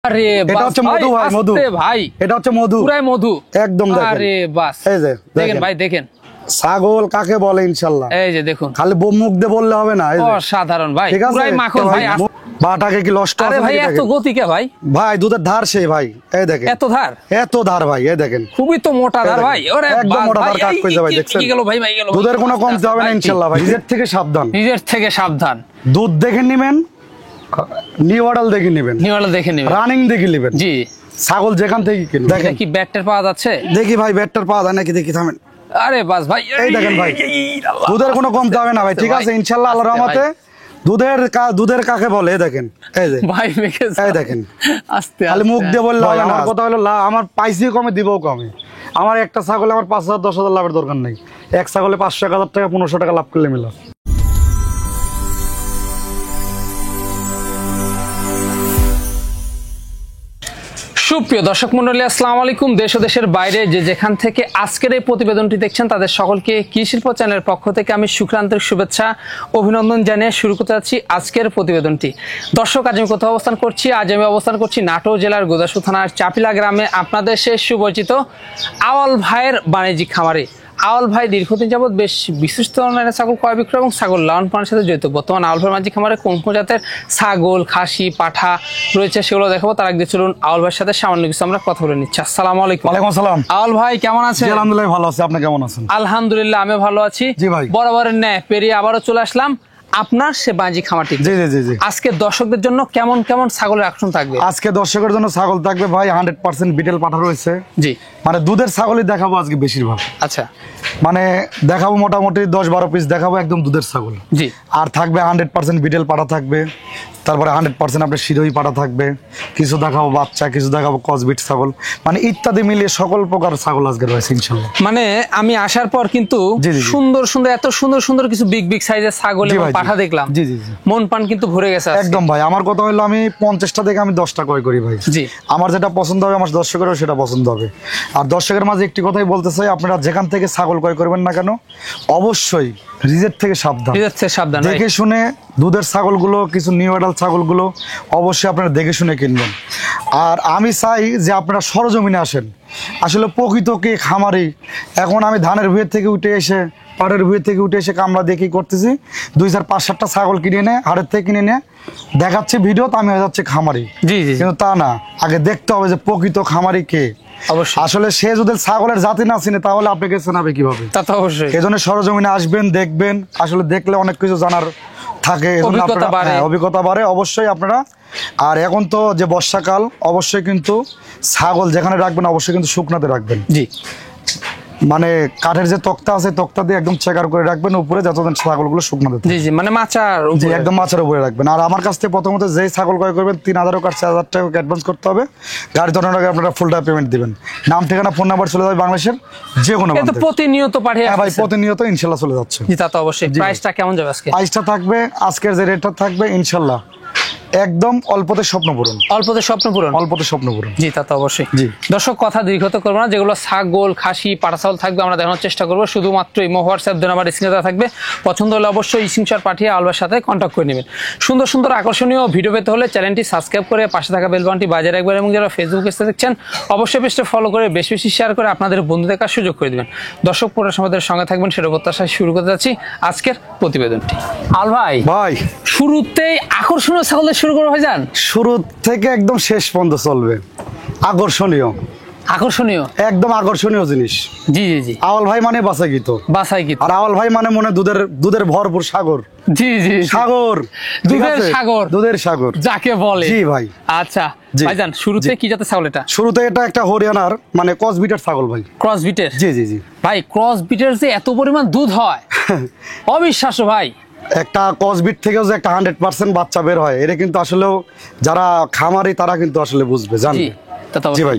আরে এটা হচ্ছে মধু ভাই, মধু ভাই, এটা হচ্ছে মধু, পুরাই মধু একদম। দেখেন, আরে বাস, এই যে দেখেন ভাই, দেখেন ছাগল কাকে বলে ইনশাআল্লাহ। এই যে দেখুন, খালি মুখ দিয়ে বললে হবে না, এই যে অসাধারণ ভাই, ঠিক আছে পুরাই মাখন ভাই। বাটাকে কি নষ্ট আরে ভাই এত গতি কে ভাই? ভাই দুধের ধার সেই ভাই, এই দেখেন এত ধার, এত ধার ভাই, এই দেখেন খুবই তো মোটা ধার ভাই। ওরে একদম মোটা ধার কাট কই যাবে, দেখছেন কি গেল ভাই, ভাই গেল, দুধের কোনো কমতে হবে না ইনশাআল্লাহ ভাই। নিজের থেকে সাবধান, নিজের থেকে সাবধান। দুধ দেখে নেবেন, নিউ অর্ডার দেখে নেবেন, নিউ অর্ডার দেখে নেবেন, রানিং দেখে নেবেন। জি, ছাগল যেখান থেকে কিনুন। দেখেন কি ব্যাটটার পাওয়া যাচ্ছে, দেখি ভাই ব্যাটটার পাওয়া যায় নাকি, দেখি থামেন। আরে বাস ভাই, এই দেখেন ভাই, দুধের কোনো কমতে হবে না ভাই, ঠিক আছে ইনশাআল্লাহ আল্লাহর রহমতে। দুধের কাকে বলে দেখেন, এই যে ভাই এই দেখেন, আস্তে খালি মুখ দিয়ে বললে হবে না। কথা হলো আমার পাইছি কমে দিবও কমে। আমার একটা ছাগলে আমার 5,000 10,000 লাভের দরকার নেই, এক ছাগলে 500-1000 টাকা 1500 টাকা লাভ করলে মিলা। সুপ্রিয় দর্শক মন্ডলী, আসসালামু আলাইকুম। দেশ ও দেশের বাইরে যে যেখান থেকে আজকের এই প্রতিবেদনটি দেখছেন তাদের সকলকে কৃষিশিল্প চ্যানেলের পক্ষ থেকে আমি শুক্রান্তের শুভেচ্ছা অভিনন্দন জানিয়ে শুরু করতে যাচ্ছি আজকের প্রতিবেদনটি। দর্শক, আজ আমি কোথাও অবস্থান করছি? আজ আমি অবস্থান করছি নাটোর জেলার গোদাসু থানার চাপিলা গ্রামে, আপনাদের সে সুপরিচিত আওয়াল ভাইয়ের বাণিজ্যিক খামারে। আওয়াল ভাই দীর্ঘদিন যাবৎ বেশ বিশিষ্ট ধরনের ছাগল ক্রয় বিক্রয় এবং ছাগল লালন পালনের সাথে জড়িত। বর্তমান আওয়াল ভাইয়ের বাণিজ্যিক খামারে কোন কোন জাতের ছাগল, খাসি, পাঠা রয়েছে সেগুলো দেখাবো। তার আগে চলুন আওয়াল ভাইয়ের সাথে সামান্য কিছু আমরা কথা বলে নিচ্ছি। আসসালামু আলাইকুম। ওয়ালাইকুম আসসালাম। আওয়াল ভাই কেমন আছেন? আলহামদুলিল্লাহ ভালো আছি, আপনি কেমন আছেন? আলহামদুলিল্লাহ আমি ভালো আছি। জি ভাই, বরাবরের ন্যায় পেরিয়ে আবারও চলে আসলাম আপনার সে বাণিজ্যিক খামারটি। জি জি জি জি। আজকে দর্শকদের জন্য কেমন কেমন ছাগলের আকর্ষণ থাকবে? আজকে দর্শকের জন্য ছাগল থাকবে ভাই 100% বিটেল পাঠা রয়েছে। জি, মানে দুধের ছাগলই দেখাবো আজকে বেশিরভাগ। আচ্ছা, মানে দেখাবো মোটামুটি 10-12 পিস দেখাবো একদম দুধের ছাগল। জি, আর থাকবে 100% বিটেল পাঠা থাকবে, তারপরে 100% আপনার শিরোই পাঠা থাকবে, কিছু দেখাবো বাচ্চা, কিছু দেখাবো কসবিট ছাগল, মানে ইত্যাদি মিলিয়ে সকল প্রকার ছাগল আজকে রয়েছে ইনশাআল্লাহ। মানে আমি আসার পর কিন্তু সুন্দর সুন্দর এত সুন্দর সুন্দর কিছু বিগ বিগ সাইজের ছাগল এবং পাঠা দেখলাম। জি জি জি, মন পান কিন্তু ভরে গেছে একদম ভাই। আমার কথা হলো আমি 50টা থেকে আমি 10টা ক্রয় করি ভাই। জি, আমার যেটা পছন্দ হবে আমার দর্শকেরও সেটা পছন্দ হবে। আর দর্শকের মাঝে একটি কথাই বলতে চাই, আপনারা যেখান থেকে ছাগল ক্রয় করবেন না কেন অবশ্যই রিজের থেকে সাবধান, দেখে শুনে দুধের ছাগলগুলো, কিছু নিউ অ্যাডাল ছাগলগুলো অবশ্যই আপনারা দেখে শুনে কিনবেন। আর আমি চাই যে আপনারা সরজমিনে আসেন, আসলে প্রকৃত কে খামারি। এখন আমি ধানের ভুঁয়ের থেকে উঠে এসে, পাড়ের ভুঁয়ের থেকে উঠে এসে কামলা দেখি করতেছি, 2-4-5-7টা ছাগল কিনে এনে হাটের থেকে কিনে এনে দেখাচ্ছে ভিডিও, তো আমি হয়ে যাচ্ছে খামারি। জি জি, কিন্তু তা না, আগে দেখতে হবে যে প্রকৃত খামারি কে। আসলে সে যদি ছাগলের জাতি না চিনে তাহলে আপনাকে চেনাবে কিভাবে? তা তো অবশ্যই। এই জন্য সরজমিনে আসবেন, দেখবেন, আসলে দেখলে অনেক কিছু জানার থাকে, অভিজ্ঞতা বাড়ে অবশ্যই আপনারা। আর এখন তো যে বর্ষাকাল, অবশ্যই কিন্তু ছাগল যেখানে রাখবেন অবশ্যই কিন্তু শুকনাতে রাখবেন। জি, মানে কাঠের যে তক্তা আছে তক্তা দিয়ে একদম চেকার করে রাখবেন উপরে, যতদিন ছাগলগুলো শুকনাতে। জি জি, মানে মাচার, জি একদম মাচার উপরে রাখবেন। আর আমার কাছ থেকে প্রথমত যেই ছাগল ক্রয় করবেন 3,000 টাকা 4,000 টাকা অ্যাডভান্স করতে হবে, গাড়ি ধরানোর আগে আপনারা ফুল টাকা পেমেন্ট দিবেন। নাম ঠিকানা ফোন নাম্বার চলে যাবে বাংলাদেশের যে কোনো। এটা প্রতিনিয়ত পাঠিয়ে, হ্যাঁ ভাই প্রতিনিয়ত ইনশাআল্লাহ চলে যাচ্ছে। জি তা তো অবশ্যই। প্রাইসটা কেমন যাবে আজকে? প্রাইসটা থাকবে আজকের যে রেটটা থাকবে ইনশাআল্লাহ একদম অল্পতে স্বপ্ন পূরণ, অল্পতে স্বপ্ন পূরণ, অল্পতে স্বপ্ন পূরণ। জি তা তো অবশ্যই। জি দর্শক, কথা দীর্ঘত করবো না, যেগুলো ছাগল, খাসি, পাঠা ছাগল থাকবে আমরা দেখানোর চেষ্টা করবো। শুধুমাত্র ইমো, হোয়াটসঅ্যাপ নাম্বার স্ক্রিনে দেওয়া থাকবে। পছন্দ হলে অবশ্যই স্ক্রিনশট পাঠিয়ে আলবার সাথে কন্ট্যাক্ট করে নেবেন। সুন্দর সুন্দর আকর্ষণীয় ভিডিও পেতে হলে চ্যানেলটি সাবস্ক্রাইব করে পাশে থাকা বেল বাটনটি বাজিয়ে রাখবেন, এবং যারা ফেসবুক পেজে দেখছেন অবশ্যই পেজটা ফলো করে বেশি বেশি শেয়ার করে আপনাদের বন্ধু দেখার সুযোগ করে দেবেন। দর্শক পুরো সমাজের সঙ্গে থাকবেন সেটা প্রত্যাশায় শুরু করতে যাচ্ছি আজকের প্রতিবেদনটি। আল ভাই, ভাই শুরুতেই আকর্ষণীয় ছাগল শুরু করবো ভাই। যান শুরু থেকে একদম শেষ পর্যন্ত চলবে আকর্ষণীয়, আকর্ষণীয়, একদম আকর্ষণীয় জিনিস। জি জি জি, আওয়াল ভাই মানে বাছাইকৃত, বাছাইকৃত। আর আওয়াল ভাই মানে মনে দুধের ভরপুর সাগর। জি জি, সাগর, দুধের সাগর, দুধের সাগর যাকে বলে। জি ভাই। আচ্ছা ভাইজান, শুরুতে কি জাতের ছাগল এটা? শুরুতে এটা একটা হরিয়ানার মানে ক্রস বিটের ছাগল ভাই। ক্রস বিটের? জি জি জি ভাই। ক্রস বিটের যে এত পরিমাণ দুধ হয় অবিশ্বাস্য ভাই। একটা কসবিট থেকেও যে একটা 100% বাচ্চা বের হয়, এটা কিন্তু আসলেও যারা খামারি তারা কিন্তু আসলে বুঝবে, জানবে। জি ভাই,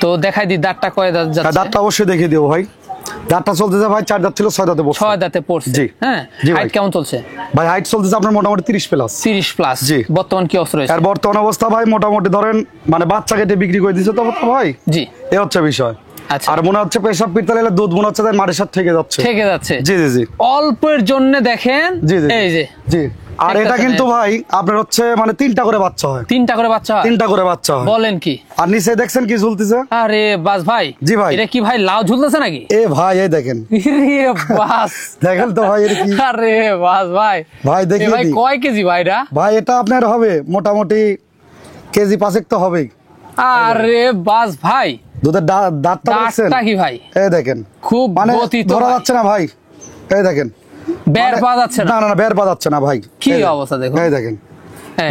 তো দেখাই দি দাঁতটা কয় দাঁত যাচ্ছে? দাঁতটা অবশ্যই দেখিয়ে দিও ভাই। দাঁতটা চলতেছে ভাই 4 দাঁত ছিল 6 দাঁতে পড়ছে। 6 দাঁতে পড়ছে। জি হ্যাঁ। হাইট কেমন চলছে ভাই? হাইট চলতেছে আপনার মোটামুটি 30 প্লাস। 30 প্লাস। জি। বর্তমান কি অবস্থা রয়েছে? আর বর্তমান অবস্থা ভাই মোটামুটি ধরেন মানে বাচ্চা কেটে বিক্রি করে দিয়েছে তো ভাই। জি, এই হচ্ছে বিষয়। আর মনে হচ্ছে পেশাব পিত্তালে দুধ মনে হচ্ছে মাটির সাথে থেকে যাচ্ছে। জি জি জি, অল্পের জন্য দেখেন। জি জি, এই যে জি আর এটা কিন্তু ভাই আপনার হচ্ছে মানে 3টা করে বাচ্চা হয়। 3টা করে বাচ্চা হয়? 3টা করে বাচ্চা হয়। বলেন কি? আর নিচে দেখছেন কি ঝুলতেছে? আরে বাস ভাই। জি ভাই। এটা কি ভাই লাউ ঝুলতেছে নাকি? এ ভাই এই দেখেন। এ বাস দেখেন তো ভাই এটা কি? আরে বাস ভাই। ভাই দেখি ভাই কয় কেজি ভাই এটা? ভাই এটা আপনার হবে মোটামুটি কেজি 5 তো হবেই। আরে বাস ভাই, দুধের দাঁতটা দেখছেন? দাঁতটা কি ভাই? এই দেখেন খুব মানে গতি তো ধরা যাচ্ছে না ভাই। এই দেখেন বের পাওয়া যাচ্ছে না। না না বের পাওয়া যাচ্ছে না ভাই। কি অবস্থা দেখুন। এই দেখেন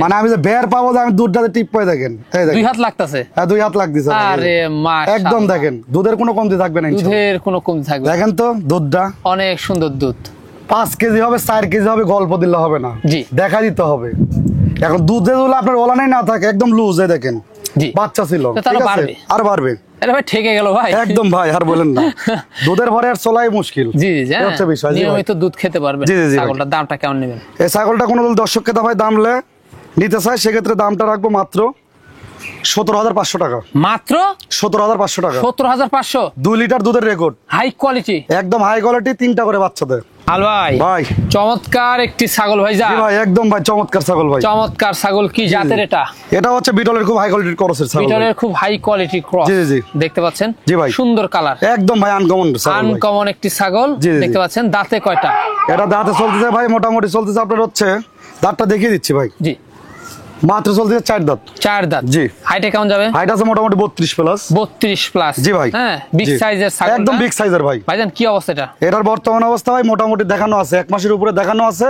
মানে আমি যে বের পাবো যে আমি দুধটাতে টিপ পাই দেখেন। এই দেখেন 2 হাত লাগতেছে। হ্যাঁ 2 হাত লাগতেছে। আরে মাশাআল্লাহ একদম দেখেন দুধের কোনো কমতি থাকবে না ইনশাআল্লাহ। দুধের কোনো কমতি থাকবে না। দেখেন তো দুধটা অনেক সুন্দর দুধ। 5 কেজি হবে 4 কেজি হবে, গল্প দিলে হবে না, জি দেখা দিতে হবে। এখন দুধে দুধ আপনার ওলানাই না থাকে একদম লুজ। এই দেখেন জি বাচ্চা ছিল, ঠিক আছে আর বাড়বে। আরে ভাই ঠেকে গেল ভাই একদম ভাই আর বলেন না, দুধের ভরে আর চলাই মুশকিল। জি জি এই হচ্ছে বিষয়। নিয়মিত দুধ খেতে পারবে। জি, জি, জি, ছাগলটার দামটা কেমন নেবেন? এই ছাগলটা কোনো দর্শককে ভাই দাম নিতে চায় সেক্ষেত্রে দামটা রাখবো মাত্র 17,500 টাকা। মাত্র 17,500 টাকা। 17,500? 2 লিটার দুধের রেকর্ড, হাই কোয়ালিটি, একদম হাই কোয়ালিটি, 3টা করে বাচ্চাদের। আল ভাই ভাই চমৎকার একটি ছাগল ভাই। যা ভাই একদম ভাই চমৎকার ছাগল ভাই। চমৎকার ছাগল। কি জাতের এটা? এটা হচ্ছে বিটলের খুব হাই কোয়ালিটির ক্রসের ছাগল। বিটলের খুব হাই কোয়ালিটি ক্রস। জি জি দেখতে পাচ্ছেন? জি ভাই সুন্দর কালার, একদম ভাই আনকমন ছাগল। আনকমন একটি ছাগল দেখতে পাচ্ছেন। দাঁতে কয়টা? এটা দাঁতে চলতেছে ভাই মোটামুটি চলতেছে আপনার হচ্ছে, দাঁতটা দেখিয়ে দিচ্ছি ভাই। জি মাত্র চলতেছে 4 দাঁত। 4 দাঁত। জি। হাইটে কেমন যাবে? হাইট আছে মোটামুটি 32 প্লাস। 32 প্লাস। জি ভাই। হ্যাঁ বিগ সাইজের ছাগল, একদম বিগ সাইজের ভাই। ভাইজান কি অবস্থা এটা? এটার বর্তমান অবস্থা ভাই মোটামুটি দেখানো আছে 1 মাসের উপরে দেখানো আছে।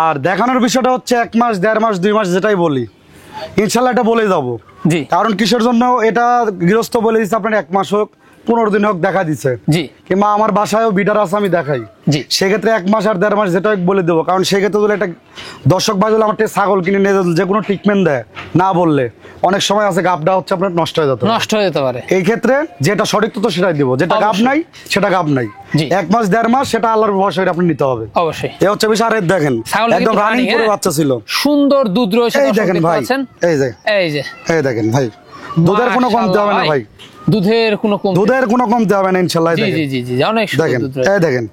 আর দেখানোর বিষয়টা হচ্ছে 1 মাস 1.5 মাস 2 মাস যেটাই বলি ইনশাল্লাহ এটা বলে যাবো। জি। কারণ কিসের জন্য এটা গৃহস্থ বলে দিচ্ছে আপনার 1 মাস হোক 15 দিন হোক দেখা দিচ্ছে। জি। কিংবা আমার বাসায়ও বিডার আছে আমি দেখাই। জি। সেক্ষেত্রে 1 মাস আর 1.5 মাস যেটা বলে দেবো। কারণ সেক্ষেত্রে যদি একটা দর্শক ভাই যদি আমার ছাগল কিনে নিয়ে যে কোনো ট্রিটমেন্ট দেয় না বললে অনেক সময় আছে গাবটা হচ্ছে আপনার নষ্ট হয়ে যেতে পারে। এই ক্ষেত্রে যেটা সঠিক তথ্য সেটাই দিব, যেটা গাব নাই সেটা গাব নাই। 1 মাস 1.5 মাস সেটা আল্লাহর ভরসা আপনি নিতে হবে অবশ্যই। এই হচ্ছে বিষয়। আর দেখেন একদম রানিং করে বাচ্চা ছিল, সুন্দর দুধ রয়েছে। এই দেখেন ভাই, এই দেখেন ভাই দুধের কোনো কমতি হবে না ভাই। দুধের কোনো কমতি হবে না ইনশাআল্লাহ। জি জি জি অনেক সুন্দর দুধ রয়েছে। এই দেখেন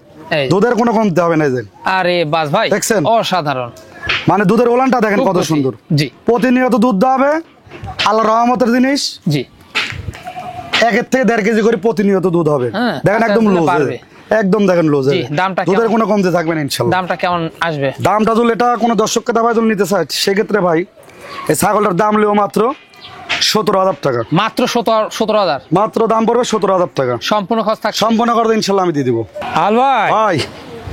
দুধের কোনো কমতি হবে না। এই দেখেন আরে বাস ভাই দেখছেন অসাধারণ। মানে দুধের ওলানটা দেখেন কত সুন্দর। জি। প্রতিনিয়ত দুধ হবে আল্লাহর রহমতের জিনিস। জি। 1 থেকে 1.5 কেজি করে প্রতিনিয়ত দুধ হবে। দেখেন একদম লুজ, একদম দেখেন লুজ। দুধের কোনো কমতি থাকবে না ইনশাআল্লাহ। দামটা কেমন আসবে? দামটা যদি এটা কোনো দর্শককে দাবাই যদি নিতে চায় সেক্ষেত্রে ভাই এই ছাগলটার দাম লিও মাত্র 17,000 টাকা। মাত্র 17,000 মাত্র দাম পড়বে 17,000 টাকা। সম্পূর্ণ খরচ থাকবে, সম্পূর্ণ খরচ ইনশাআল্লাহ আমি দিয়ে দিব। আল ভাই ভাই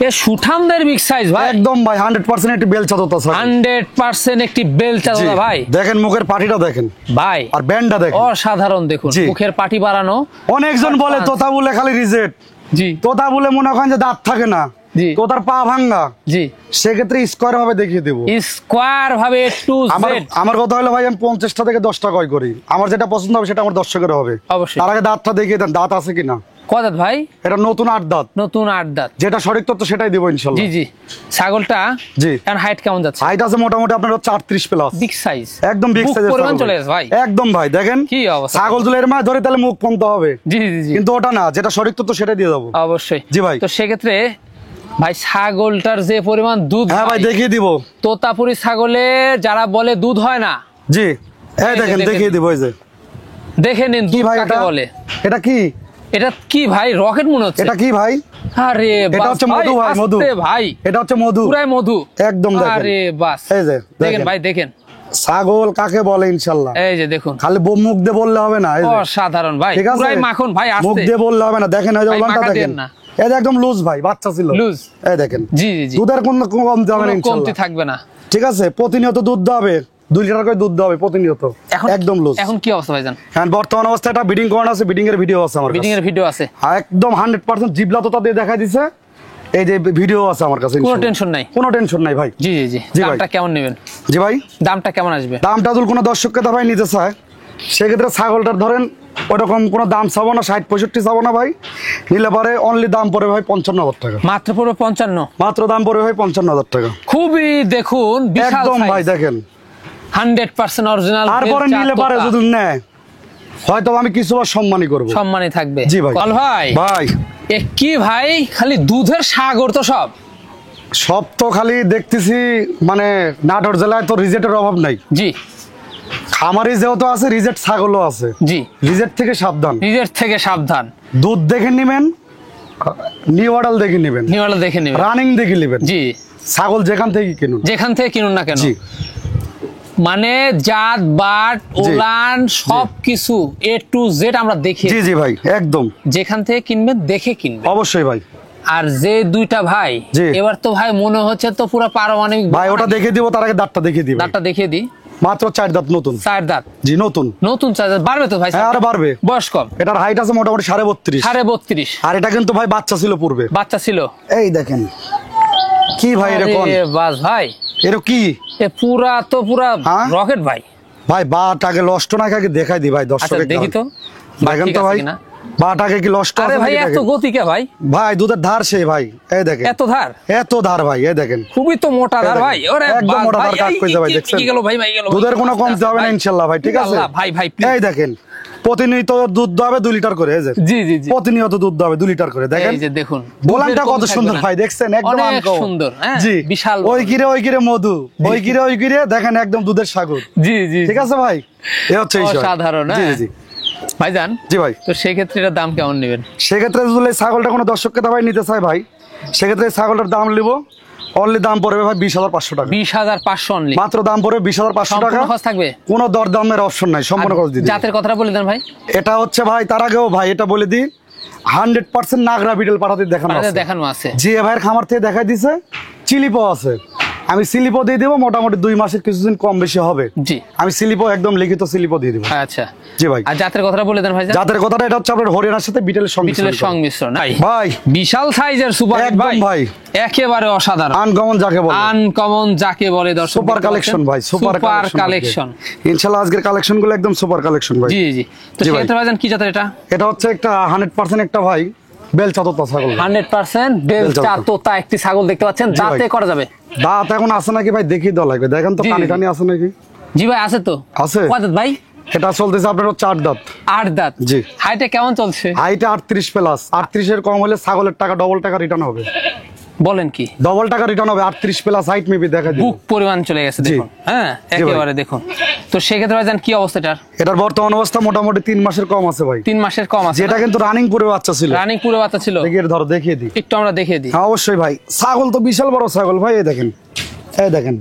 এ সুঠামদের বিগ সাইজ ভাই, একদম ভাই 100% একটি বেলচা তোতা ছাগল। 100% একটি বেলচা তোতা ভাই। দেখেন মুখের পাটিটা দেখেন ভাই, আর ব্যান্ডটা দেখেন অসাধারণ। দেখুন মুখের পাটি বাড়ানো। অনেকজন বলে তোতা বলে খালি রিজেক্ট। জি। তোতা বলে মনে করেন যে দাঁত থাকে না, তোতার পা ভাঙা। জি। সেক্ষেত্রে স্কয়ার ভাবে দেখিয়ে দেবো, স্কয়ার ভাবে একটু। আমার কথা হলো ভাই আমি 50টা থেকে 10টা ক্রয় করি। আমার যেটা পছন্দ হবে সেটা আমার দর্শকের হবে অবশ্যই। তার আগে দাঁতটা দেখিয়ে দেন, দাঁত আছে কিনা। কয় দাঁত ভাই? এটা নতুন 8 দাঁত। নতুন 8 দাঁত। যেটা সঠিক তথ্য সেটাই দেবো ইনশাআল্লাহ। জি জি। ছাগলটা জি এর হাইট কেমন যাচ্ছে? হাইট আছে মোটামুটি আপনার 38 প্লাস। বিগ সাইজ, একদম বিগ সাইজ পরিমাণ চলে আসে ভাই। একদম ভাই দেখেন কি অবস্থা। ছাগল দুলের মা ধরে তাহলে মুখ কমতে হবে। জি জি জি। কিন্তু ওটা না, যেটা সঠিক তথ্য সেটাই দিয়ে দেবো অবশ্যই। জি ভাই। তো সেক্ষেত্রে ভাই ছাগলটার যে পরিমাণ দুধ, হ্যাঁ ভাই দেখিয়ে দিব। তোতাপুরি ছাগলে যারা বলে দুধ হয় না, জি এই দেখেন দেখিয়ে দিব। এই যে দেখে নিন দুধ কাকে বলে। এটা কি? এটা কি ভাই? রকেট মনে হচ্ছে। এটা কি ভাই? আরে এটা হচ্ছে মধু ভাই, মধু ভাই। এটা হচ্ছে মধু, পুরাই মধু একদম। দেখেন আরে বাস, এই যে দেখেন ভাই দেখেন ছাগল কাকে বলে ইনশাআল্লাহ। এই যে দেখুন খালি মুখ দিয়ে বললে হবে না। অসাধারণ ভাই, পুরাই মাখন ভাই। মুখ দিয়ে বললে হবে না। দেখেন এই যে ওলানটা দেখেন, এটা একদম লুজ ভাই, বাচ্চা ছিল লুজ। এই দেখেন জি জি। দুধের কোনো কমতি হবে না ইনশাআল্লাহ, কমতি থাকবে না। ঠিক আছে, প্রতিনিয়ত দুধ হবে 2 লিটার করে দুধ হবে প্রতিনিয়ত। একদম লুজ। এখন কি অবস্থা ভাইজান? এখন বর্তমান অবস্থা এটা ব্রিডিং করানো আছে, ব্রিডিং এর ভিডিও আছে আমার কাছে। ব্রিডিং এর ভিডিও আছে একদম 100% জিবলা তোতা দিয়ে দেখাই দিছে। এই যে ভিডিও আছে আমার কাছে, কোনো টেনশন নাই, কোনো টেনশন নাই ভাই। জি জি জি। দামটা কেমন নেবেন? জি ভাই দামটা কেমন আসবে? দামটা যদি কোনো দর্শককে দাবাই নিতে চায় সেক্ষেত্রে ছাগলটার ধরেন ওরকম কোনো দাম চাবো না, 60-65 চাবো না ভাই। নিলে পরে অনলি দাম পড়ে ভাই 55,000 টাকা। মাত্র পড়বে 55? মাত্র দাম পড়বে ভাই 55,000 টাকা। খুবই দেখুন একদম ভাই দেখেন 100% অরিজিনাল। তারপরে নিলে পারে যদি নেয় হয়তো আমি কিছুবার সম্মানই করব, সম্মানই থাকবে। জি ভাই। ভাই ভাই এ কি ভাই খালি দুধের সাগর তো সব। সব তো খালি দেখতেছি মানে নাটোর জেলায় তো রিজেক্টের অভাব নাই। জি, খামারি যেহেতু আছে রিজেক্ট ছাগলও আছে। জি, রিজেক্ট থেকে সাবধান, রিজেক্ট থেকে সাবধান। দুধ দেখে নেবেন, নিউ অর্ডার দেখে নেবেন, নিউলা দেখে নেবেন, রানিং দেখে নেবেন। জি, ছাগল যেখান থেকে কিনুন, যেখান থেকে কিনুন না কেন, জি মানে জাত বাট ওলান সবকিছু A to Z আমরা দেখি। জি জি ভাই, একদম যেখান থেকে কিনবেন দেখে কিনবেন অবশ্যই ভাই। আর যে দুইটা ভাই জি। এবার তো ভাই মনে হচ্ছে তো পুরো পারমাণবিক। ভাই ওটা দেখে দিব, তার আগে দাঁতটা দেখিয়ে দিব। দাঁতটা দেখিয়ে দিই। মাত্র 4 দাঁত নতুন। 4 দাঁত, জি নতুন। নতুন 4 দাঁত বাড়বে তো ভাই? হ্যাঁ আরে বাড়বে। বয়স কম? এটার হাইট আছে মোটামুটি 32.5। 32.5। আর এটা কিন্তু ভাই বাচ্চা ছিল পূর্বে। বাচ্চা ছিল। এই দেখেন কি ভাই এরকম। আরে বাস ভাই, এর কি এ পুরা তো পুরা হ্যাঁ? রকেট ভাই। ভাই বাটাকে লষ্ট না খাকে দেখাই দি ভাই আচ্ছা দর্শক দেখি তো, দেখেন তো ভাই বাটাকে কি লষ্ট আরে আছে ভাই নাকি এত দেখেন। গতি কে ভাই? ভাই দুধের ধার সেই ভাই, এই দেখেন এত ধার, এত ধার ভাই, এই দেখেন খুবই তো মোটা ধার ভাই। ওরে একদম বাস মোটা ভাই, ধার কাট এই কইছে ভাই, কি- দেখছেন কি গেল ভাই, ভাই গেল। দুধের কোনো কমতে হবে না ইনশাআল্লাহ ভাই, ঠিক আছে আল্লাহ, ভাই ভাই please। এই দেখেন প্রতিনিয়ত দুধ দবে 2 লিটার করে, এই যে জি জি জি, প্রতিনিয়ত দুধ দবে 2 লিটার করে। দেখেন এই যে দেখুন বোলানটা দুধের কত কম সুন্দর থাকবে ভাই, না। দেখছেন একদম অনেক আনকমন। সুন্দর, হ্যাঁ জি বিশাল। ওই কিরে মধু, ওই কিরে দেখেন একদম দুধের সাগর। জি জি, ঠিক আছে ভাই, এই হচ্ছে এই অসাধারণ। জি হ্যাঁ জি ভাইজান, জি ভাই। তো সেই ক্ষেত্রে এটার দাম কেমন নেবেন? সেক্ষেত্রে যদি এই ছাগলটা কোনো দর্শককে দাবাই নিতে চায় ভাই, সেক্ষেত্রে এই ছাগলটার দাম নিব অনলি দাম পড়বে ভাই 20,500 টাকা। 20,500 অনলি, মাত্র দাম পড়বে 20,500 টাকা। সম্পূর্ণ খরচ থাকবে, কোনো দরদামের অপশন নাই, সম্পূর্ণ খরচ দিতে। জাতের কথাটা বলে দেন ভাই। এটা হচ্ছে ভাই তার আগেও ভাই এটা বলে দিই 100% নাগরা বিটল পাঠাতে দেখানো আপনাদের আছে। দেখানো আছে। জি ভাইয়ের খামার থেকে দেখাই দিছে, চিলিপও আছে। আমি স্লিপও দিয়ে দেবো, মোটামুটি 2 মাসের কিছুদিন কম বেশি হবে। জি, আমি স্লিপও একদম লিখিত স্লিপও দিয়ে দেবো। আচ্ছা জি ভাই। আর জাতের কথাটা বলে দেন ভাই। জাতের কথাটা এটা হচ্ছে আপনার হরিয়ানার সাথে বিটেলের বিটলের সংমিশ্রণ ভাই। ভাই বিশাল সাইজের সুপার একদম ভাই, ভাই একেবারে অসাধারণ, আনকমন যাকে বলে, আনকমন যাকে বলে দর্শক। সুপার কালেকশন ভাই, সুপার কালেকশন। ইনশাআল্লাহ আজকের কালেকশন গুলো একদম সুপার কালেকশন ভাই। জি জি, তো জি ভাই। সেক্ষেত্রে ভাইজান কি জাতের এটা? এটা হচ্ছে একটা 100% একটা ভাই বেলচা তোতা ছাগল। 100% বেলচা তোতা একটি ছাগল দেখতে পাচ্ছেন। জি ভাই। দাঁতে করা যাবে? দাঁত এখন আছে নাকি ভাই দেখিয়ে দেওয়া লাগবে, দেখেন তো জি, কানি জি। টানি আছে নাকি। জি ভাই আছে তো। আছে? কয় দাঁত ভাই? এটা চলতেছে আপনার 4 দাঁত। 8 দাঁত। জি। হাইটে কেমন চলছে? হাইটে 38 প্লাস। 38 এর কম হলে ছাগলের টাকা ডবল টাকা রিটার্ন হবে। বলেন কি? ডবল টাকা রিটার্ন হবে। 38 প্লাস হাইট মেবি দেখা দিই। বুক পরিমাণ চলে গেছে জি। দেখুন। হ্যাঁ জি ভাই। একেবারে দেখুন। তো সেক্ষেত্রে ভাইজান কি অবস্থাটার? এটার বর্তমান অবস্থা মোটামুটি 3 মাসের কম আছে ভাই। 3 মাসের কম আছে। যেটা কিন্তু রানিং পুরো বাচ্চা ছিল। রানিং পুরো বাচ্চা ছিল। দেখিয়ে ধরো দেখিয়ে দিই। একটু আমরা দেখিয়ে দিই। হ্যাঁ অবশ্যই ভাই, ছাগল তো বিশাল বড় ছাগল ভাই, এই দেখেন এই দেখেন